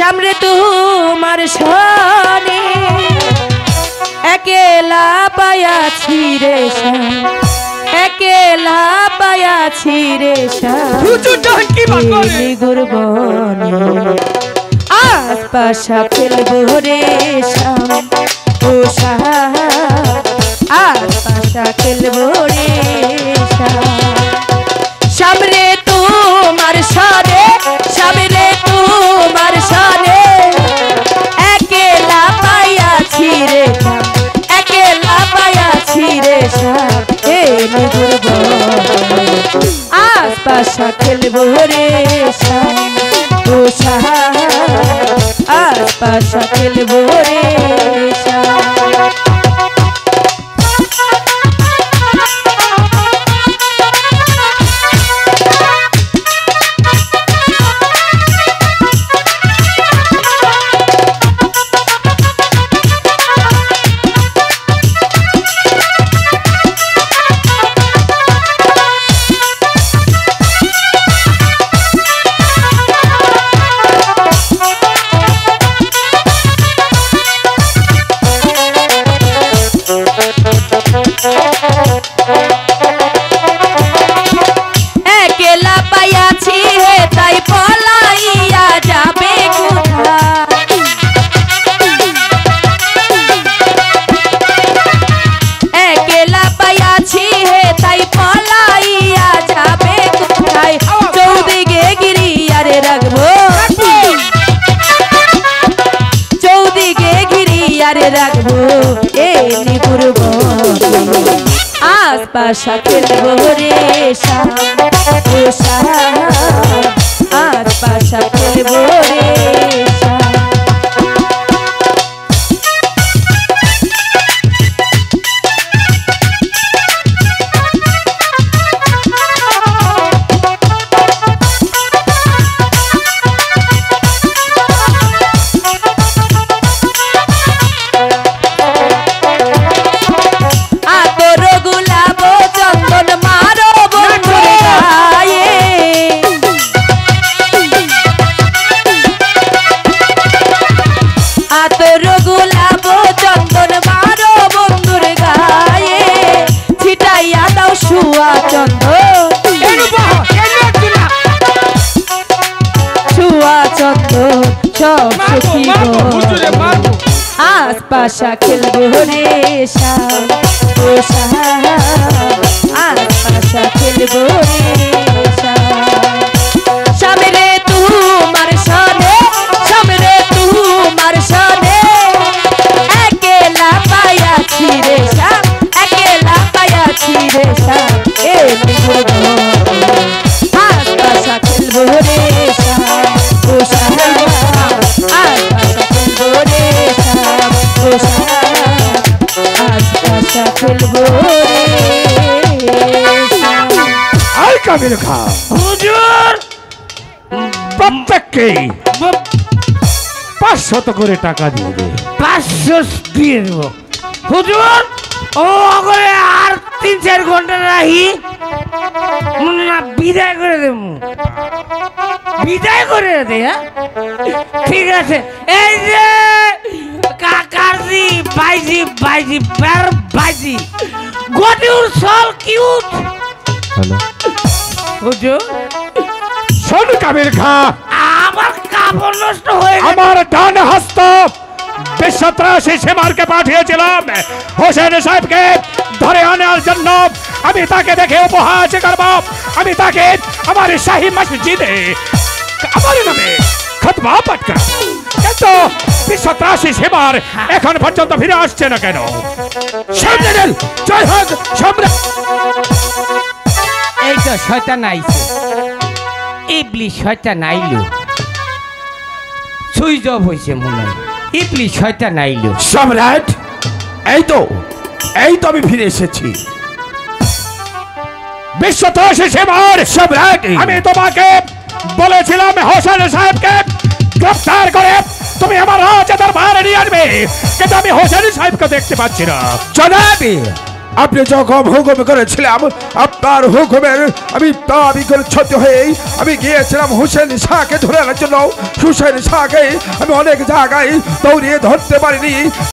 সামনে তোমার সনে একেলা পায়াছি রে একেলা পায়াছি রে গুরবনে আশপাশা ফেলবো রে ও আশপাশা ফেলবো রে সামনে তোমার সনে সামনে তোমার সনে একেলা পায়াছি রে একেলা পায়াছি রে আশপাশা খেলবো রে ও আশপাশা খেলবো রে একেলা পাইয়াছি হে তাই পলাইয়া যাবে কোথায় একেলা পাইয়াছি হে তাই পলাইয়া যাবে কোথায় চৌদিকে গিরিয়ারে রাখবো চৌদিকে গিরিয়ারে রাখবো এ নিপুরব আশপাশা খেলবো রে আশপাশা খেলবো রে আশপাশা খেলবো রে আশপাশা খেলবো রে সামনে তোমার সনে সামনে তোমার সনে একেলা পায়াছি রে একেলা পায়াছি রে আশপাশা খেলবো রে কাবিল খা হুজুর প্রত্যেককে 500 করে টাকা দিবে 500 দিয়ে দেব হুজুর ও করে আর 3-4 ঘন্টা রাহি না বিদায় করে দেব বিদায় করে দে ঠিক আছে এই যে কাকাজি বাইজি বাইজি বের বাইজি গটিউর সল কিউট হ্যালো হুজুর শোন কাবিল খা আমার কাপড় নষ্ট হয়ে গেছে আমার ডান হস্ত বেশত্রাসী সেমারকে পাঠিয়েছিলাম হোসেন সাহেবকে ধরে আনার জন্য আমি তাকে দেখে উপহাস করব আমি তাকে আমার শাহী মসজিদে আমার নামে খতবা পাঠ করব কিন্তু বেশত্রাসী সেমার এখন পর্যন্ত ফিরে আসছে না কেন জয় হোক সম্রাট এই তো শয়তান আইছে ইবলিশ শয়তান আইলো সুইচ অফ হইছে মনে ইবলিশ শয়তান আইলো সম্রাট এই তো আমি ফিরে এসেছি বিশ্বত্রাসী সেমার সম্রাট আমি তোমাকে বলেছিলাম হোসেন সাহেবকে গ্রেফতার করে তুমি আমার রাজ দরবারে নিয়ে আসবে কিন্তু আমি হোসেন সাহেবকে দেখতে পাচ্ছি না জনাবে আপনি যখন হুকুম করেছিলাম আপনার হুকুমের আমি দাবি করে ক্ষতি হয়ে আমি গিয়েছিলাম হুসেন শাহকে ধরে আনার জন্য। হুসেন শাহকে আমি অনেক জায়গায় দৌড়িয়ে ধরতে পারিনি।